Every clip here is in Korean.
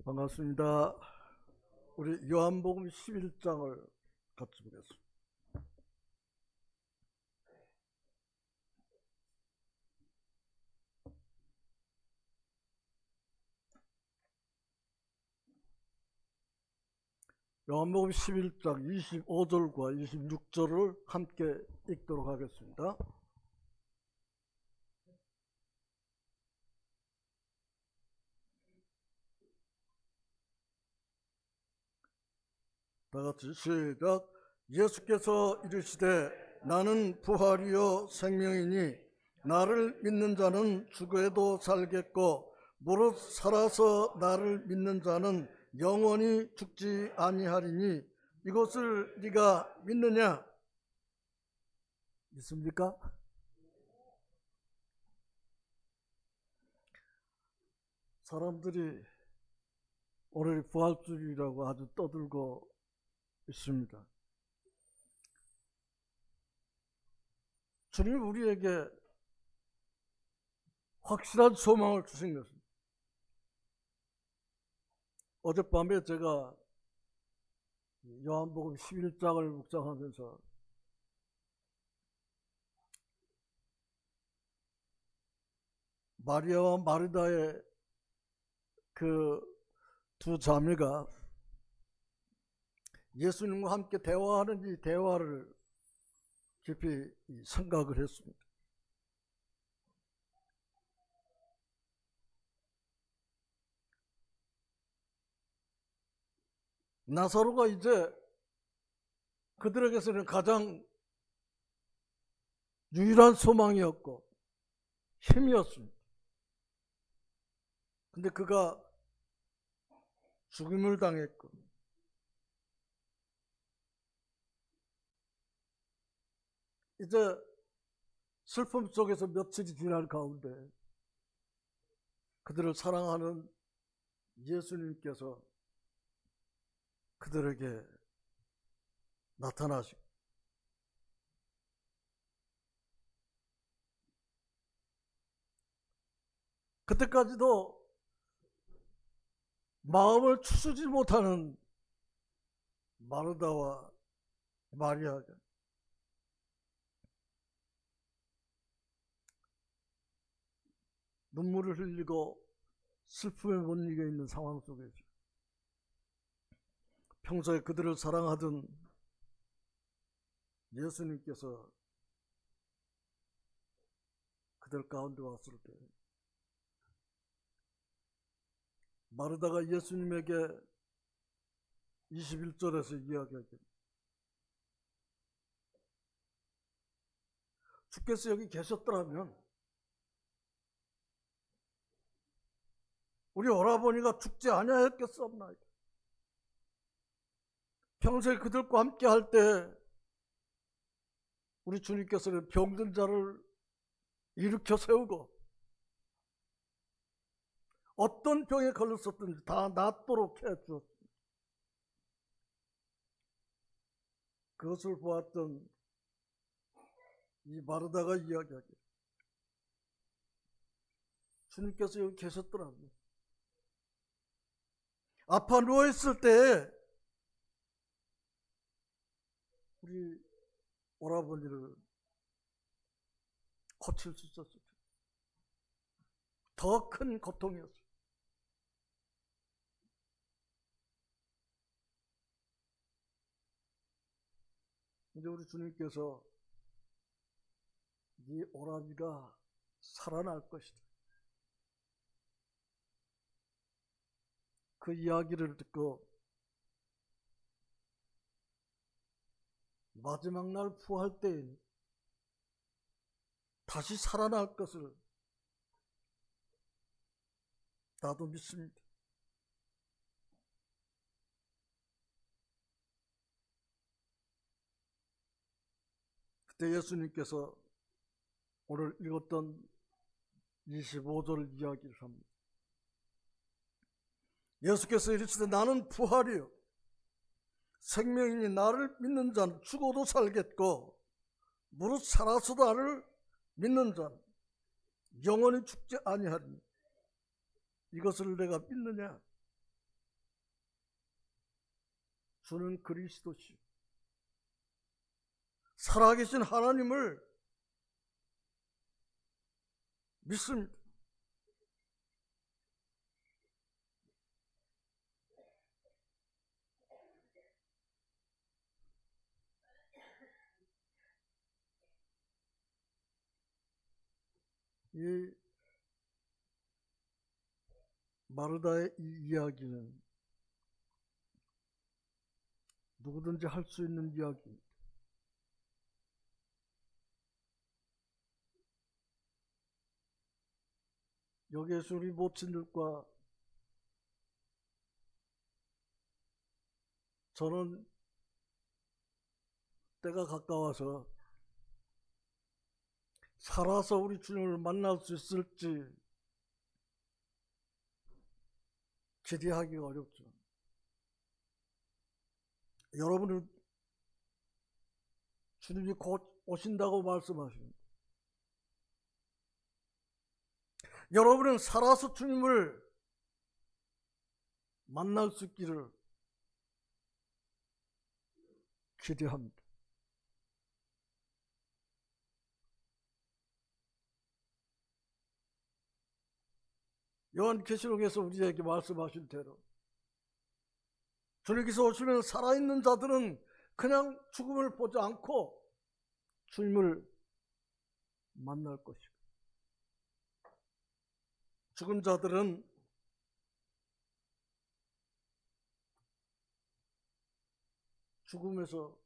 반갑습니다. 우리 요한복음 11장을 같이 보겠습니다. 요한복음 11장 25절과 26절을 함께 읽도록 하겠습니다. 다 같이 시작. 예수께서 이르시되 나는 부활이요 생명이니 나를 믿는 자는 죽어도 살겠고 무릇 살아서 나를 믿는 자는 영원히 죽지 아니하리니 이것을 네가 믿느냐? 믿습니까? 사람들이 오늘 부활주일이라고 아주 떠들고 있습니다. 주님이 우리에게 확실한 소망을 주신 것입니다. 어젯밤에 제가 요한복음 11장을 묵상하면서 마리아와 마르다의 그 두 자매가 예수님과 함께 대화하는 이 대화를 깊이 생각을 했습니다. 나사로가 이제 그들에게서는 가장 유일한 소망이었고 힘이었습니다. 근데 그가 죽임을 당했고 이제 슬픔 속에서 며칠이 지날 가운데 그들을 사랑하는 예수님께서 그들에게 나타나시고 그때까지도 마음을 추스지 못하는 마르다와 마리아가 눈물을 흘리고 슬픔에 못 이겨 있는 상황 속에서 평소에 그들을 사랑하던 예수님께서 그들 가운데 왔을 때 마르다가 예수님에게 21절에서 이야기하길 주께서 여기 계셨더라면 우리 오라버니가 죽지 아니하였겠사옵나이다. 평소에 그들과 함께 할 때 우리 주님께서는 병든 자를 일으켜 세우고 어떤 병에 걸렸었든지 다 낫도록 해주었습니다. 그것을 보았던 이 마르다가 이야기하기를 주님께서 여기 계셨더라고요. 아파 누워있을 때 우리 오라버니를 고칠 수 있었을 텐데 더 큰 고통이었어요. 이제 우리 주님께서 네 오라비가 살아날 것이다. 그 이야기를 듣고 마지막 날 부활 때 다시 살아날 것을 나도 믿습니다. 그때 예수님께서 오늘 읽었던 25절 이야기를 합니다. 예수께서 이르시되 나는 부활이요 생명이니 나를 믿는 자는 죽어도 살겠고 무릇 살아서도 나를 믿는 자는 영원히 죽지 아니하리니 이것을 내가 믿느냐? 주는 그리스도시요 살아계신 하나님을 믿습니다. 이 마르다의 이 이야기는 누구든지 할 수 있는 이야기입니다. 여기에서 우리 모친들과 저는 때가 가까워서 살아서 우리 주님을 만날 수 있을지 기대하기가 어렵죠. 여러분은 주님이 곧 오신다고 말씀하십니다. 여러분은 살아서 주님을 만날 수 있기를 기대합니다. 요한계시록에서 우리에게 말씀하신 대로 주님께서 오시면 살아있는 자들은 그냥 죽음을 보지 않고 주님을 만날 것이고, 죽은 자들은 죽음에서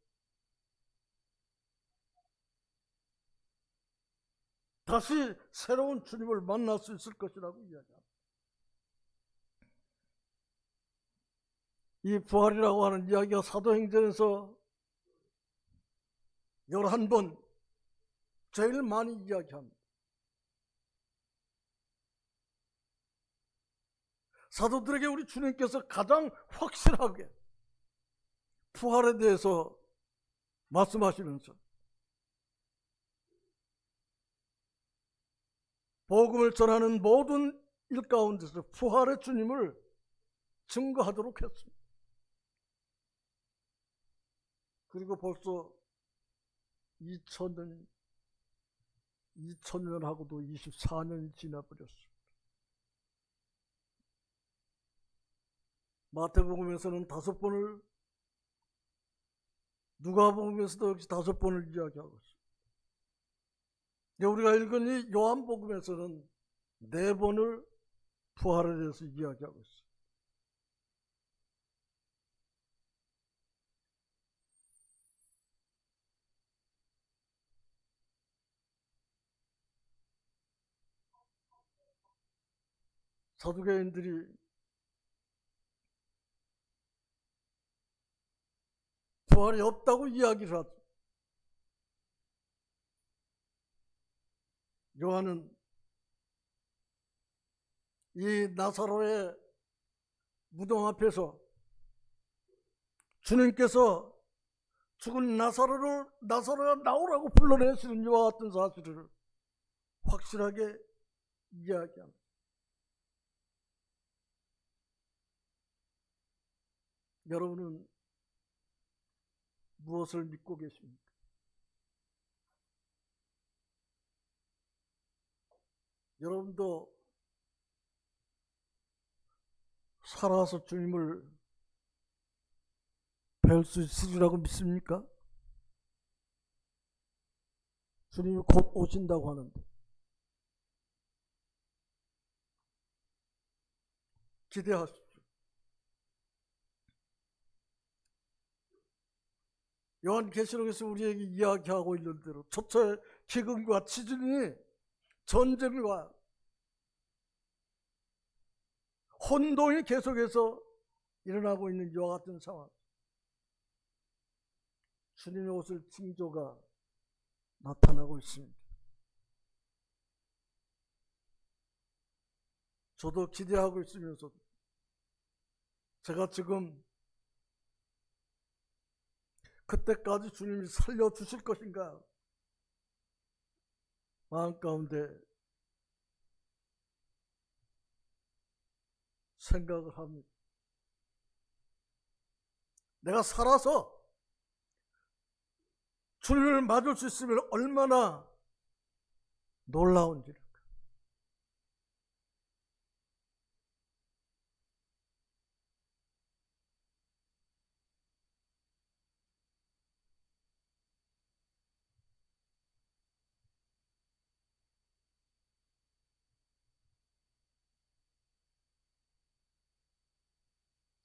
다시 새로운 주님을 만날 수 있을 것이라고 이야기합니다. 이 부활이라고 하는 이야기가 사도행전에서 11번 제일 많이 이야기합니다. 사도들에게 우리 주님께서 가장 확실하게 부활에 대해서 말씀하시면서 복음을 전하는 모든 일 가운데서 부활의 주님을 증거하도록 했습니다. 그리고 벌써 2000년하고도 24년이 지나버렸습니다. 마태복음에서는 5번을, 누가복음에서도 역시 5번을 이야기하고 있습니다. 우리가 읽은 이 요한복음에서는 4번을 부활에 대해서 이야기하고 있습니다. 사두개인들이 부활이 없다고 이야기를 하죠. 요한은 이 나사로의 무덤 앞에서 주님께서 죽은 나사로가 나오라고 불러내시는 이와 같은 사실을 확실하게 이야기합니다. 여러분은 무엇을 믿고 계십니까? 여러분도 살아서 주님을 뵐 수 있으리라고 믿습니까? 주님이 곧 오신다고 하는데 기대하십시오. 요한계시록에서 우리에게 이야기하고 있는 대로 초토의 기근과 지진이 전쟁과 혼동이 계속해서 일어나고 있는 이와 같은 상황, 주님의 오실 징조가 나타나고 있습니다. 저도 기대하고 있으면서도 제가 지금 그때까지 주님이 살려주실 것인가 마음 가운데 생각을 합니다. 내가 살아서 주님을 맞을 수 있으면 얼마나 놀라운지를.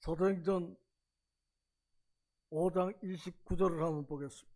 사도행전 5장 29절을 한번 보겠습니다.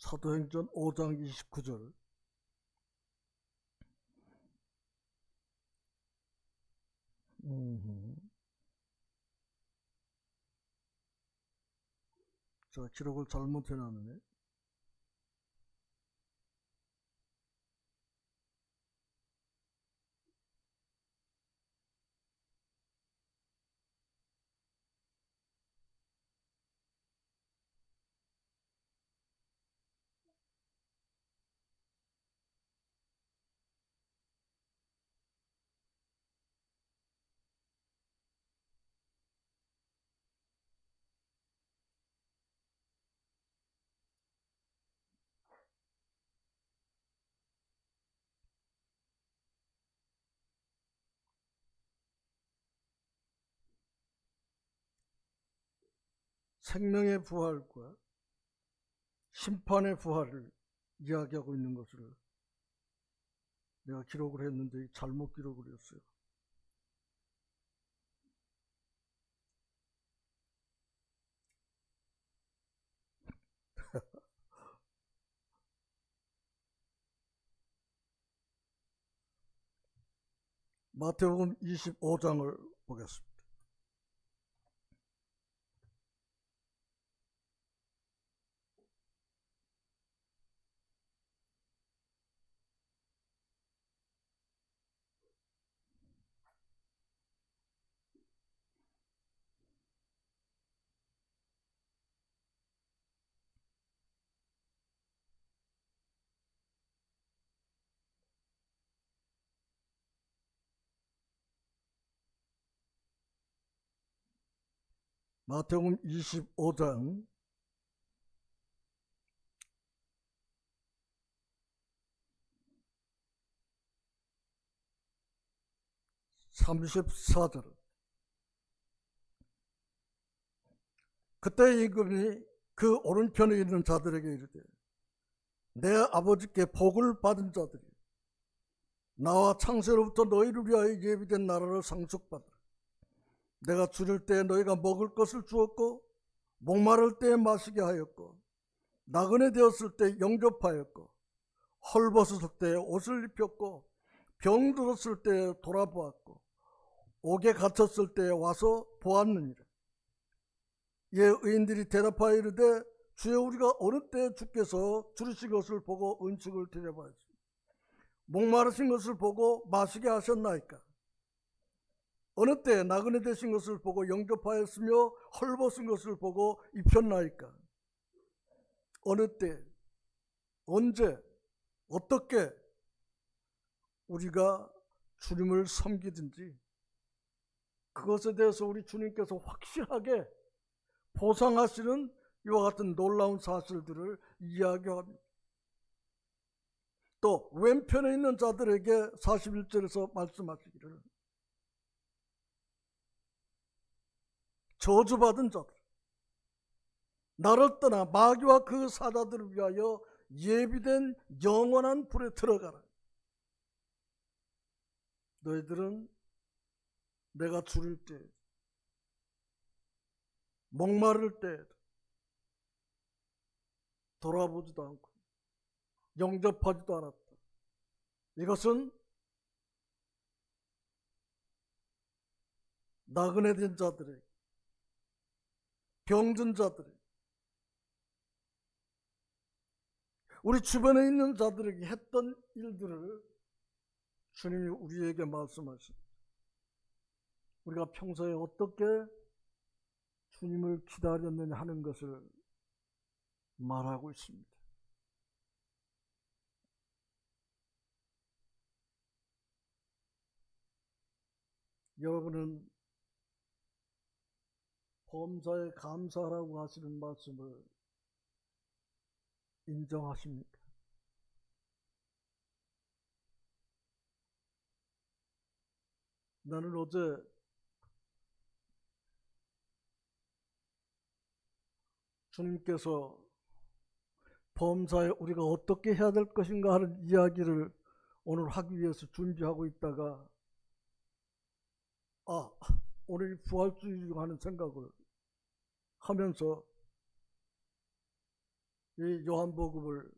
사도행전 5장 29절. 자, 기록을 잘못해놨네. 생명의 부활과 심판의 부활을 이야기하고 있는 것을 내가 기록을 했는데 잘못 기록을 했어요. 마태복음 25장을 보겠습니다. 마태복음 25장 34절. 그때 임금이 그 오른편에 있는 자들에게 이르되 내 아버지께 복을 받은 자들이 나와 창세로부터 너희를 위하여 예비된 나라를 상속받으라. 내가 줄일 때 너희가 먹을 것을 주었고 목마를 때 마시게 하였고 나그네 되었을 때 영접하였고 헐벗었을 때 옷을 입혔고 병들었을 때 돌아보았고 옥에 갇혔을 때 와서 보았느니라. 예, 의인들이 대답하여 이르되 주여 우리가 어느 때 주께서 줄이신 것을 보고 음식을 드려봐야지 목마르신 것을 보고 마시게 하셨나이까? 어느 때 나그네 되신 것을 보고 영접하였으며 헐벗은 것을 보고 입혔나이까? 어느 때, 언제, 어떻게 우리가 주님을 섬기든지 그것에 대해서 우리 주님께서 확실하게 보상하시는 이와 같은 놀라운 사실들을 이야기합니다. 또 왼편에 있는 자들에게 41절에서 말씀하시기를 저주받은 자들, 나를 떠나 마귀와 그 사자들을 위하여 예비된 영원한 불에 들어가라. 너희들은 내가 줄일 때, 목마를 때 돌아보지도 않고 영접하지도 않았다. 이것은 나그네 된 자들에게, 병든 자들에게, 우리 주변에 있는 자들에게 했던 일들을 주님이 우리에게 말씀하십니다. 우리가 평소에 어떻게 주님을 기다렸느냐 하는 것을 말하고 있습니다. 여러분은 범사에 감사하라고 하시는 말씀을 인정하십니까? 나는 어제 주님께서 범사에 우리가 어떻게 해야 될 것인가 하는 이야기를 오늘 하기 위해서 준비하고 있다가 오늘이 부활주일이고 하는 생각을 하면서 이 요한복음을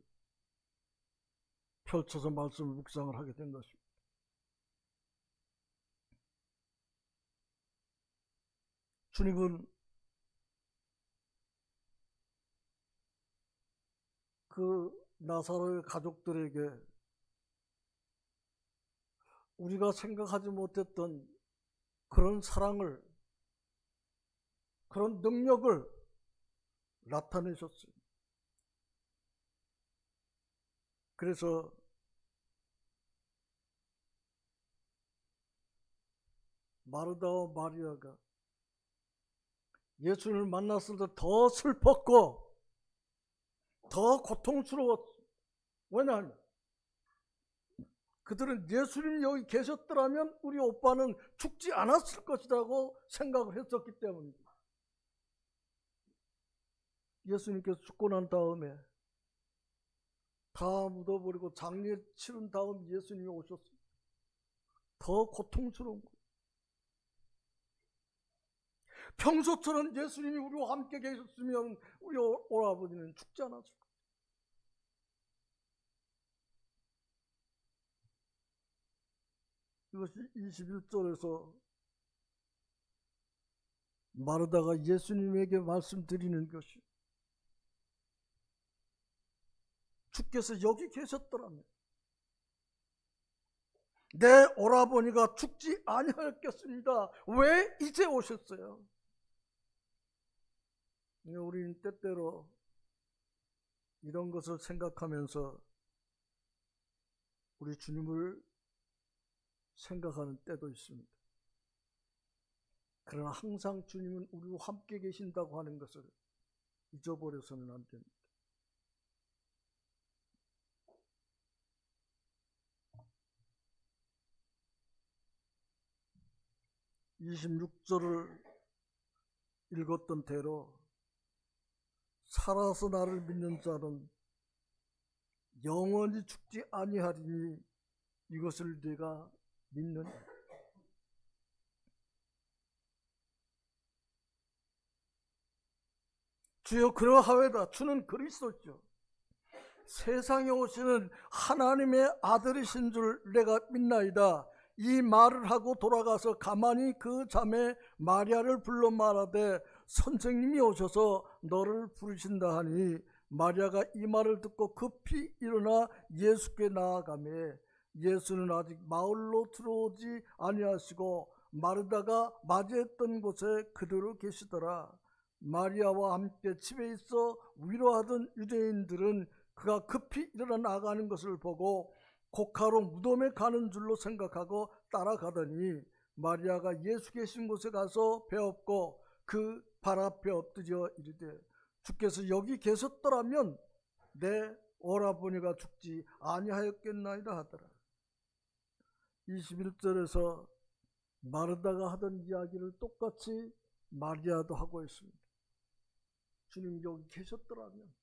펼쳐서 말씀을 묵상을 하게 된 것입니다. 주님은 그 나사로의 가족들에게 우리가 생각하지 못했던 그런 사랑을, 그런 능력을 나타내셨어요. 그래서 마르다와 마리아가 예수님을 만났을 때 더 슬펐고 더 고통스러웠어요. 왜냐하면 그들은 예수님이 여기 계셨더라면 우리 오빠는 죽지 않았을 것이라고 생각을 했었기 때문입니다. 예수님께서 죽고 난 다음에 다 묻어버리고 장례 치른 다음 예수님이 오셨어요. 더 고통스러운 거예요. 평소처럼 예수님이 우리와 함께 계셨으면 우리 오라버니는 죽지 않았을 거예요. 이것이 21절에서 마르다가 예수님에게 말씀드리는 것이, 주께서 여기 계셨더라면 내 오라버니가 죽지 아니하였겠습니다. 왜 이제 오셨어요? 우리는 때때로 이런 것을 생각하면서 우리 주님을 생각하는 때도 있습니다. 그러나 항상 주님은 우리와 함께 계신다고 하는 것을 잊어버려서는 안 됩니다. (26절을) 읽었던 대로 살아서 나를 믿는 자는 영원히 죽지 아니하리니 이것을 네가 믿느냐? 주여 그러하외다. 주는 그리스도죠. 세상에 오시는 하나님의 아들이신 줄 내가 믿나이다. 이 말을 하고 돌아가서 가만히 그 자매 마리아를 불러 말하되 선생님이 오셔서 너를 부르신다 하니 마리아가 이 말을 듣고 급히 일어나 예수께 나아가매 예수는 아직 마을로 들어오지 아니하시고 마르다가 맞이했던 곳에 그대로 계시더라. 마리아와 함께 집에 있어 위로하던 유대인들은 그가 급히 일어나 나가는 것을 보고 고카로 무덤에 가는 줄로 생각하고 따라가더니 마리아가 예수 계신 곳에 가서 배엎고 그 발 앞에 엎드려 이르되 주께서 여기 계셨더라면 내 오라버니가 죽지 아니하였겠나이다 하더라. 21절에서 마르다가 하던 이야기를 똑같이 마리아도 하고 있습니다. 주님 여기 계셨더라면,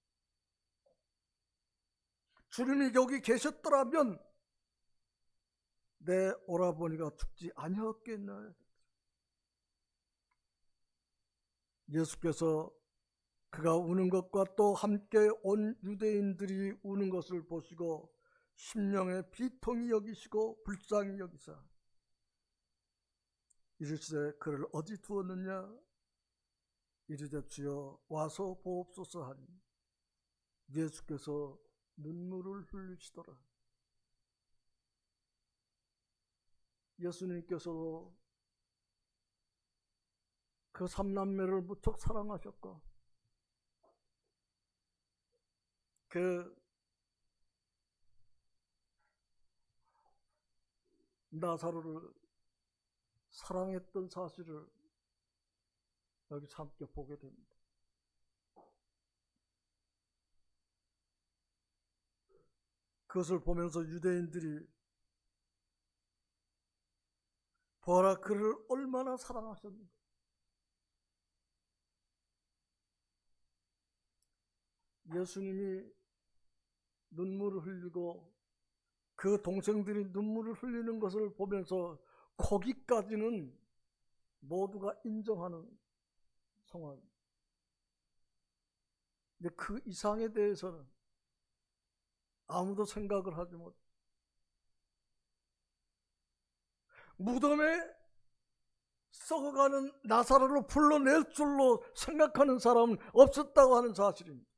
주님이 여기 계셨더라면 내 오라버니가 죽지 아니었겠나. 예수께서 그가 우는 것과 또 함께 온 유대인들이 우는 것을 보시고 심령에 비통히 여기시고 불쌍히 여기사 이르시되 그를 어디 두었느냐? 이르되 주여 와서 보옵소서 하니 예수께서 눈물을 흘리시더라. 예수님께서도 그 삼남매를 무척 사랑하셨고 그 나사로를 사랑했던 사실을 여기서 함께 보게 됩니다. 그것을 보면서 유대인들이 보아라 그를 얼마나 사랑하셨는가. 예수님이 눈물을 흘리고 그 동생들이 눈물을 흘리는 것을 보면서 거기까지는 모두가 인정하는 상황입니다. 근데 그 이상에 대해서는 아무도 생각을 하지 못. 무덤에 썩어가는 나사로를 불러낼 줄로 생각하는 사람은 없었다고 하는 사실입니다.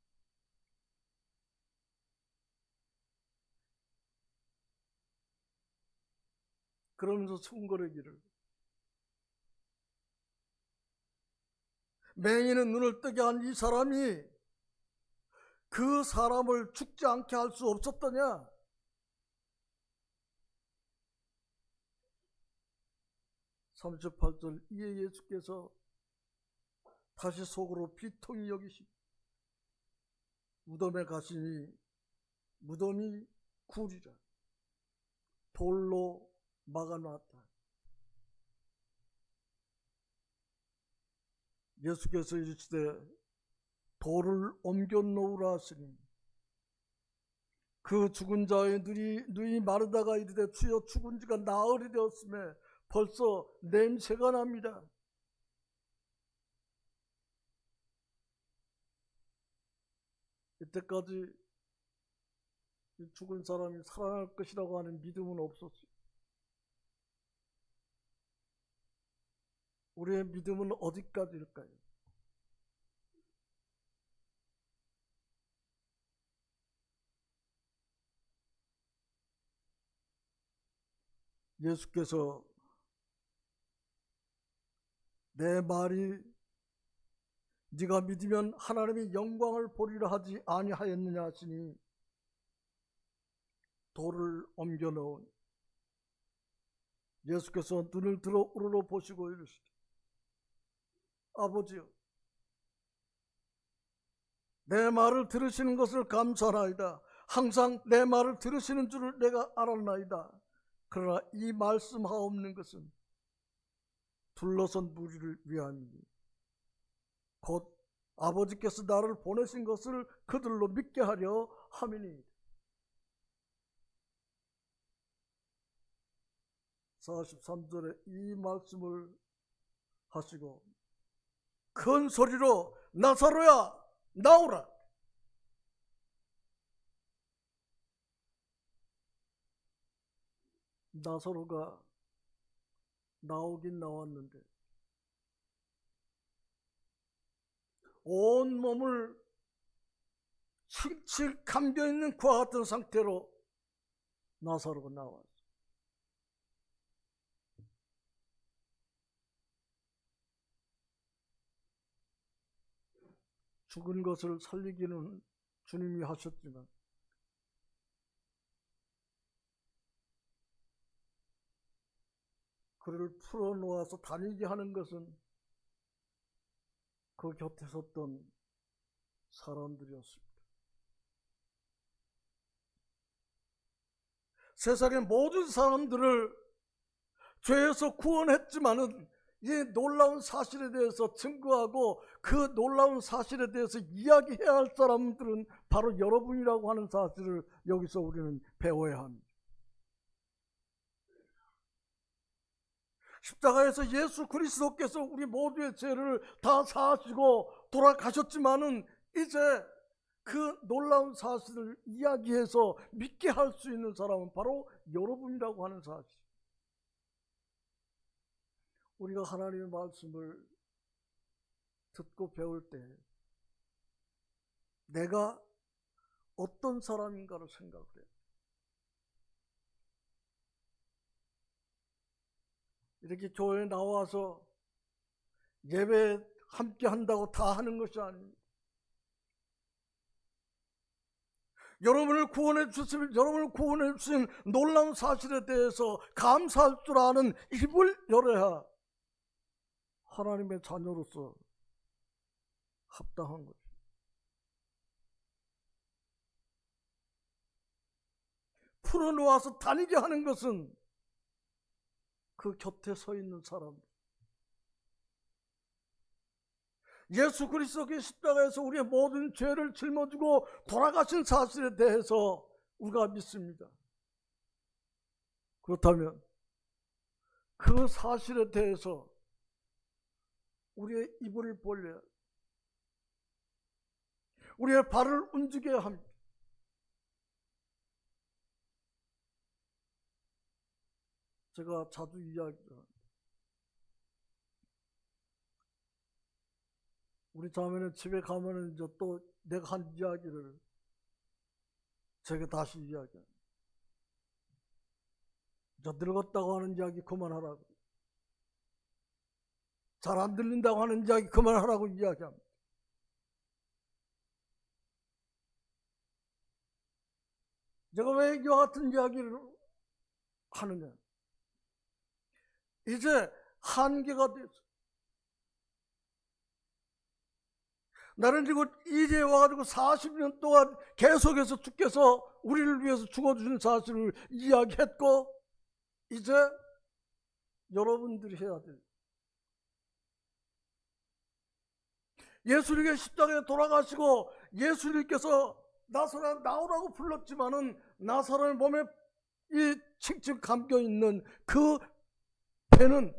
그러면서 숨거리기를 맹인은 눈을 뜨게 한 이 사람이 그 사람을 죽지 않게 할 수 없었더냐? (38절) 이에 예수께서 다시 속으로 비통히 여기시고 무덤에 가시니 무덤이 굴이라 돌로 막아놨다. 예수께서 이르시되 돌을 옮겨 놓으라 하시니 그 죽은 자의 눈이 마르다가 이르되 주여 죽은 지가 나흘이 되었음에 벌써 냄새가 납니다. 이때까지 죽은 사람이 살아날 것이라고 하는 믿음은 없었어요. 우리의 믿음은 어디까지일까요? 예수께서 내 말이 네가 믿으면 하나님의 영광을 보리라 하지 아니하였느냐 하시니 돌을 옮겨 놓은 예수께서 눈을 들어 우러러 보시고 이르시되 아버지여 내 말을 들으시는 것을 감사하나이다. 항상 내 말을 들으시는 줄을 내가 알았나이다. 그러나 이 말씀하옵는 것은 둘러선 무리를 위함이니 곧 아버지께서 나를 보내신 것을 그들로 믿게 하려 함이니. 43절에 이 말씀을 하시고 큰 소리로 나사로야 나오라. 나사로가 나오긴 나왔는데 온 몸을 칠칠 감겨있는 그와 같은 상태로 나사로가 나왔어요. 죽은 것을 살리기는 주님이 하셨지만 그를 풀어놓아서 다니게 하는 것은 그 곁에 섰던 사람들이었습니다. 세상의 모든 사람들을 죄에서 구원했지만은 이 놀라운 사실에 대해서 증거하고 그 놀라운 사실에 대해서 이야기해야 할 사람들은 바로 여러분이라고 하는 사실을 여기서 우리는 배워야 합니다. 십자가에서 예수 그리스도께서 우리 모두의 죄를 다 사하시고 돌아가셨지만은 이제 그 놀라운 사실을 이야기해서 믿게 할 수 있는 사람은 바로 여러분이라고 하는 사실. 우리가 하나님의 말씀을 듣고 배울 때 내가 어떤 사람인가를 생각을 해요. 이렇게 교회에 나와서 예배 함께 한다고 다 하는 것이 아닙니다. 여러분을 구원해 주신 놀라운 사실에 대해서 감사할 줄 아는 입을 열어야 하나님의 자녀로서 합당한 거죠. 풀어놓아서 다니게 하는 것은 그 곁에 서 있는 사람, 예수 그리스도의 십자가에서 우리의 모든 죄를 짊어지고 돌아가신 사실에 대해서 우리가 믿습니다. 그렇다면 그 사실에 대해서 우리의 입을 벌려야, 우리의 발을 움직여야 합니다. 제가 자주 이야기합니다. 우리 자매는 집에 가면은 이제 또 내가 한 이야기를 제가 다시 이야기합니다. 저 늙었다고 하는 이야기 그만하라고, 잘 안 들린다고 하는 이야기 그만하라고 이야기합니다. 제가 왜 이와 같은 이야기를 하느냐, 이제 한계가 됐어. 나는 지금 이제 와가지고 40년 동안 계속해서 주께서 우리를 위해서 죽어주신 사실을 이야기했고, 이제 여러분들이 해야 돼요. 예수님의 십자가에 돌아가시고 예수님께서 나사렛 나오라고 불렀지만은 나사렛 몸에 이 칙칙 감겨 있는 그 배는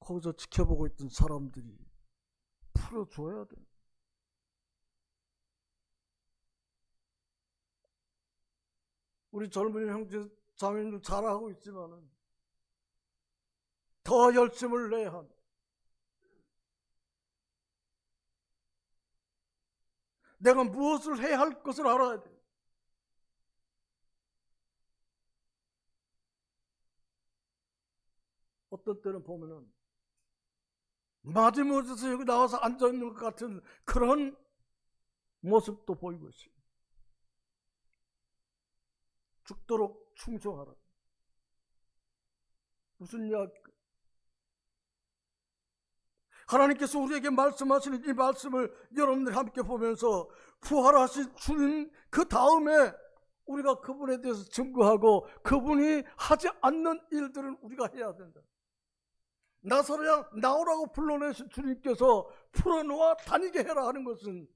거기서 지켜보고 있던 사람들이 풀어줘야 돼. 우리 젊은 형제 자매님들 잘하고 있지만은 더 열심을 내야 합니다. 내가 무엇을 해야 할 것을 알아야 돼. 어떤 때는 보면은 마지못해서 여기 나와서 앉아있는 것 같은 그런 모습도 보이고 있어요. 죽도록 충성하라. 무슨 이야기? 하나님께서 우리에게 말씀하시는 이 말씀을 여러분들 함께 보면서 부활하신 주님 그 다음에 우리가 그분에 대해서 증거하고 그분이 하지 않는 일들은 우리가 해야 된다. 나사로야 나오라고 불러내신 주님께서 풀어놓아 다니게 해라 하는 것은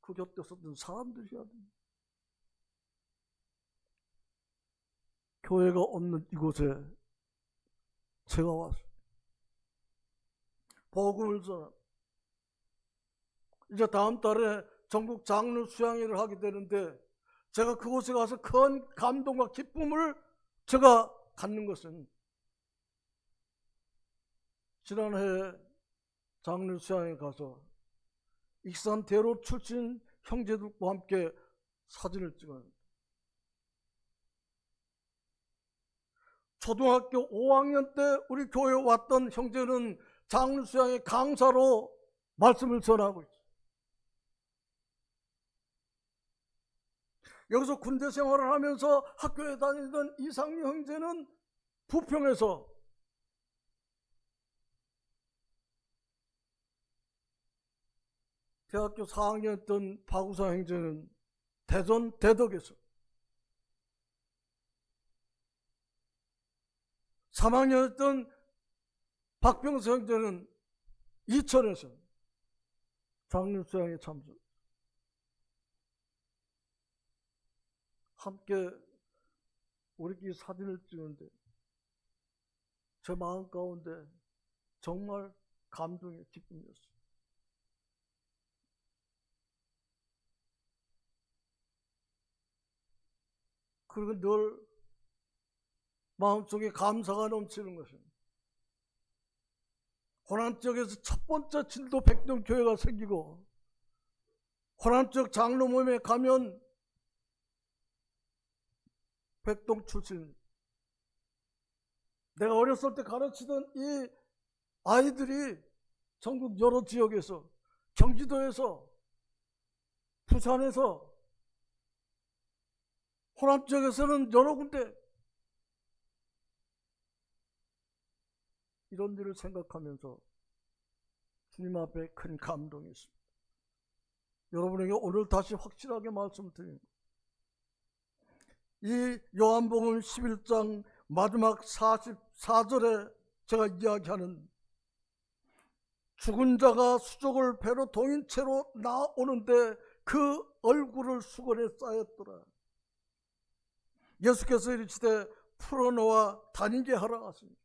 그 곁에 섰던 사람들이 해야 됩니다. 교회가 없는 이곳에 제가 와서 복음을 전하, 이제 다음 달에 전국 장로 수양회를 하게 되는데 제가 그곳에 가서 큰 감동과 기쁨을 제가 갖는 것은 지난해 장로 수양회 가서 익산 대로 출신 형제들과 함께 사진을 찍었는데 초등학교 5학년 때 우리 교회에 왔던 형제는 장로 수양회 강사로 말씀을 전하고 있어요. 여기서 군대 생활을 하면서 학교에 다니던 이상미 형제는 부평에서 대학교 4학년이었던 박우사 형제는 대전 대덕에서 3학년이었던 박병수 형제는 이천에서 장로 수양회 참석. 함께 우리끼리 사진을 찍는데 제 마음 가운데 정말 감동의 기쁨이었어요. 그리고 늘 마음속에 감사가 넘치는 것은 호남 지역에서 첫 번째 진도 백령교회가 생기고, 호남 지역 장로 모임에 가면 백동 출신, 내가 어렸을 때 가르치던 이 아이들이 전국 여러 지역에서, 경기도에서, 부산에서, 호남 지역에서는 여러 군데 이런 일을 생각하면서 주님 앞에 큰 감동이 있습니다. 여러분에게 오늘 다시 확실하게 말씀드립니다. 이 요한복음 11장 마지막 44절에 제가 이야기하는 죽은 자가 수족을 배로 동인 채로 나오는데 그 얼굴을 수건에 쌓였더라. 예수께서 이르시되 풀어놓아 다니게 하라 하십니다.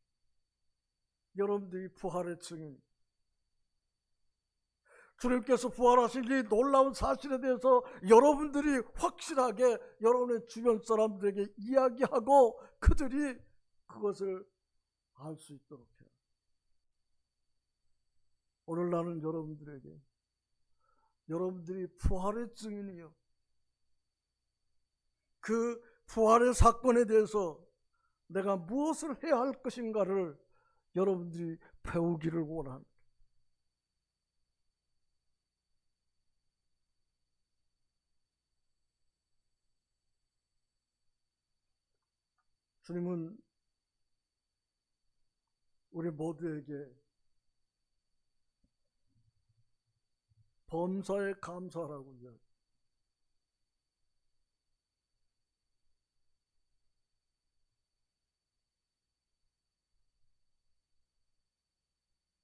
여러분들이 부활의 증인, 주님께서 부활하신 이 놀라운 사실에 대해서 여러분들이 확실하게 여러분의 주변 사람들에게 이야기하고 그들이 그것을 알 수 있도록 해요. 오늘 나는 여러분들에게, 여러분들이 부활의 증인이요, 그 부활의 사건에 대해서 내가 무엇을 해야 할 것인가를 여러분들이 배우기를 원합니다. 주님은 우리 모두에게 범사에 감사하라고 이야기합니다.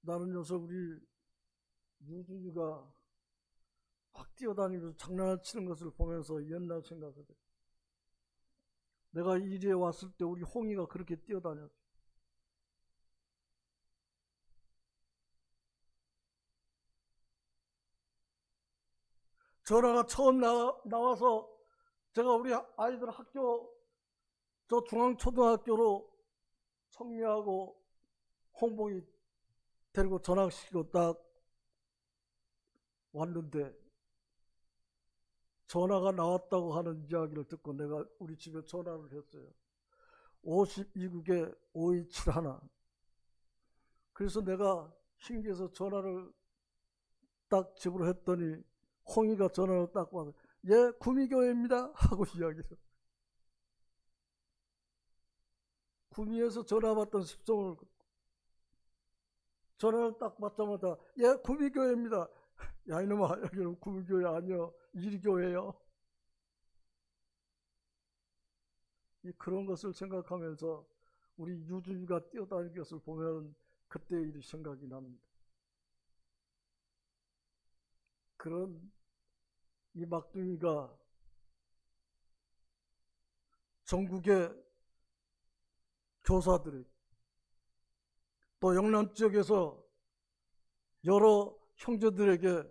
나는 요새 우리 유준이가 막 뛰어다니면서 장난을 치는 것을 보면서 옛날 생각을 해. 내가 이리에 왔을 때 우리 홍이가 그렇게 뛰어다녔어. 전화가 처음 나와서 제가 우리 아이들 학교, 저 중앙초등학교로 청미하고 홍봉이 데리고 전학시키고 딱 왔는데 전화가 나왔다고 하는 이야기를 듣고 내가 우리 집에 전화를 했어요. 52국에 5271. 그래서 내가 신기해서 전화를 딱 집으로 했더니 홍이가 전화를 딱 와서 예, 구미교회입니다 하고 이야기를. 구미에서 전화 받던 십성을 전화를 딱 받자마자 예, 구미교회입니다. 야 이놈아, 여기는 구미교회 아니요, 이리교회요. 그런 것을 생각하면서 우리 유준이가 뛰어다니는 것을 보면 그때의 일이 생각이 납니다. 그런 이 막둥이가 전국의 교사들이 또 영남 지역에서 여러 형제들에게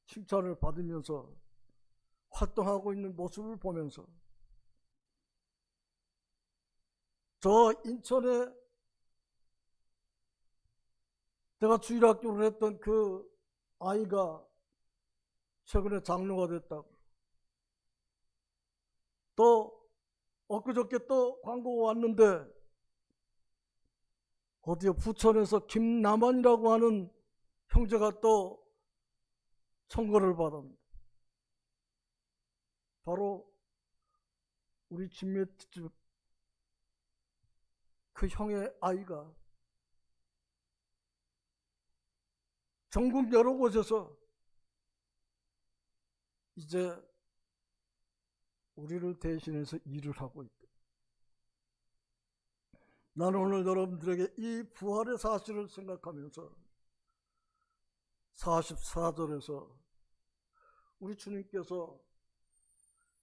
칭찬을 받으면서 활동하고 있는 모습을 보면서 저 인천에 제가 주일학교를 했던 그 아이가 최근에 장로가 됐다고, 또 엊그저께 또 광고가 왔는데 어디요, 부천에서 김남환이라고 하는 형제가 또 선거를 받았습니다. 바로 우리 집мет집 그 형의 아이가 전국 여러 곳에서 이제 우리를 대신해서 일을 하고 있다. 나는 오늘 여러분들에게 이 부활의 사실을 생각하면서 44절에서 우리 주님께서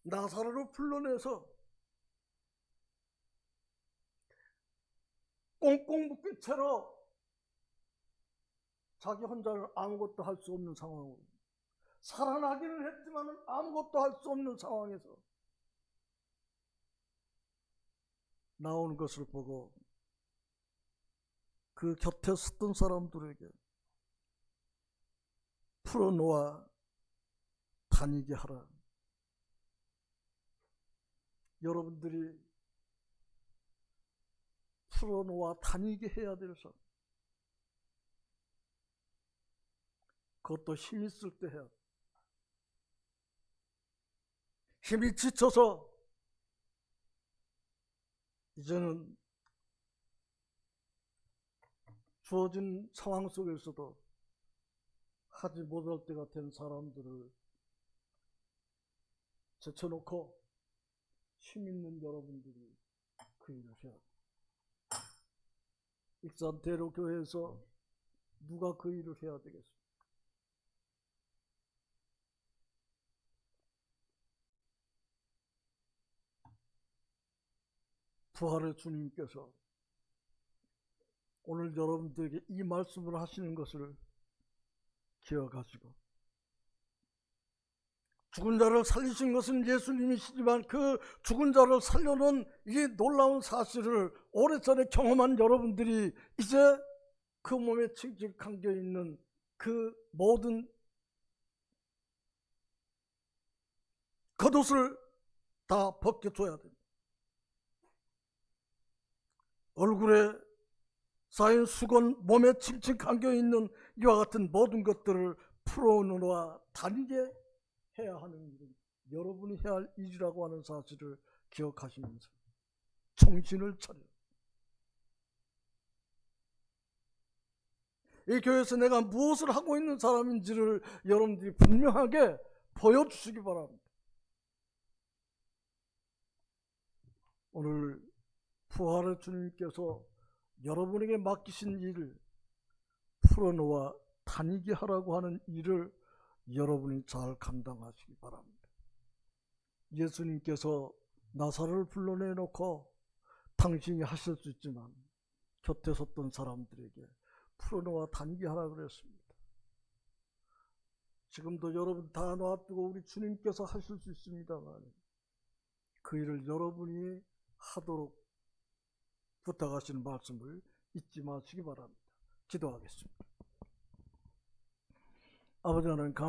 나사로를 불러내서 꽁꽁 묶인 채로 자기 혼자는 아무것도 할 수 없는 상황으로, 살아나기는 했지만 아무것도 할 수 없는 상황에서 나오는 것을 보고 그 곁에 섰던 사람들에게 풀어놓아 다니게 하라. 여러분들이 풀어놓아 다니게 해야 될 사람, 그것도 힘 있을 때 해야 돼. 힘이 지쳐서 이제는 주어진 상황 속에서도 하지 못할 때가 된 사람들을 제쳐놓고 힘 있는 여러분들이 그 일을 해야 돼. 익산 대로교회에서 누가 그 일을 해야 되겠습니까? 부활의 주님께서 오늘 여러분들에게 이 말씀을 하시는 것을 기억하시고, 죽은 자를 살리신 것은 예수님이시지만 그 죽은 자를 살려놓은 이 놀라운 사실을 오래전에 경험한 여러분들이 이제 그 몸에 칭칭 감겨있는 그 모든 겉옷을 다 벗겨줘야 됩니다. 얼굴에 쌓인 수건, 몸에 칭칭 감겨있는 이와 같은 모든 것들을 풀어놓아 다니게 해야 하는 일은 여러분이 해야 할 일이라고 하는 사실을 기억하시면서 정신을 차려. 이 교회에서 내가 무엇을 하고 있는 사람인지를 여러분들이 분명하게 보여주시기 바랍니다. 오늘 부활의 주님께서 여러분에게 맡기신 일을 풀어놓아 다니게 하라고 하는 일을 여러분이 잘 감당하시기 바랍니다. 예수님께서 나사로를 불러내놓고 당신이 하실 수 있지만 곁에 섰던 사람들에게 풀어놓아 다니게 하라고 그랬습니다. 지금도 여러분 다 놔두고 우리 주님께서 하실 수 있습니다만 그 일을 여러분이 하도록 부탁하시는 말씀을 잊지 마시기 바랍니다. 기도하겠습니다. 아버지 하나님,